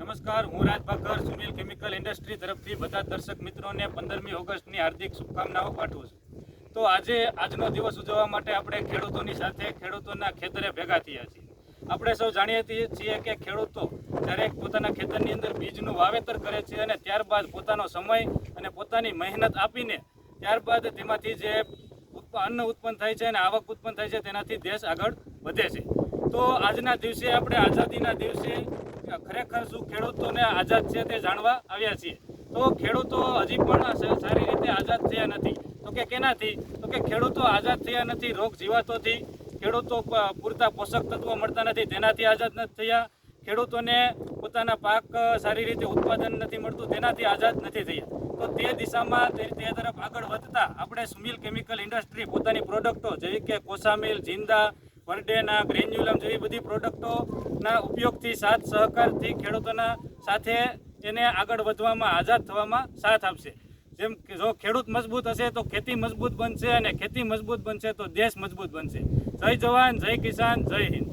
નમસ્કાર, હું રાજ Bhaker Sunil chemical industry તરફથી બધા દર્શક મિત્રોને 15મી ઓગસ્ટની હાર્દિક શુભકામનાઓ પાઠવું છું। તો આજનો દિવસ ઉજવવા માટે આપણે ખેડૂતોની સાથે ખેડૂતોના ખેતરે ભેગા થયા છીએ। આપણે સૌ જાણીએ છીએ કે ખેડૂતો જ્યારે પોતાના ખેતરની અંદર બીજનું વાવેતર કરે છે અને ત્યારબાદ પોતાનો સમય અને પોતાની મહેનત આપીને ત્યારબાદ તેમાંથી જે અન્ન ઉત્પન્ન થાય છે અને આવક ઉત્પન્ન થાય છે તેનાથી દેશ આગળ વધે છે। તો આજના દિવસે આપણે આઝાદીના દિવસે ખરેખર શું ખેડૂતોને આઝાદ છે તે જાણવા આવ્યા છીએ। તો ખેડૂતો હજી પણ સારી રીતે આઝાદ થયા નથી। તો કે કેનાથી? તો કે ખેડૂતો આઝાદ થયા નથી રોગ જીવાતોથી, ખેડૂતો પૂરતા પોષક તત્વો મળતા નથી તેનાથી આઝાદ નથી થયા, ખેડૂતોને પોતાના પાક સારી રીતે ઉત્પાદન નથી મળતું તેનાથી આઝાદ નથી થયા। તો તે દિશામાં તે તરફ આગળ વધતા આપણે સુનિલ કેમિકલ ઇન્ડસ્ટ્રી પોતાની પ્રોડક્ટો જેવી કે કોસામિલ, જિંદા, વર્ડેના, ગ્રેન્યુલમ જેવી બધી પ્રોડક્ટોના ઉપયોગથી સાથ સહકારથી ખેડૂતોના સાથે એને આગળ વધવામાં, આઝાદ થવામાં સાથ આપશે। જેમ કે જો ખેડૂત મજબૂત હશે તો ખેતી મજબૂત બનશે અને ખેતી મજબૂત બનશે તો દેશ મજબૂત બનશે। જય જવાન, જય કિસાન, જય હિન્દ।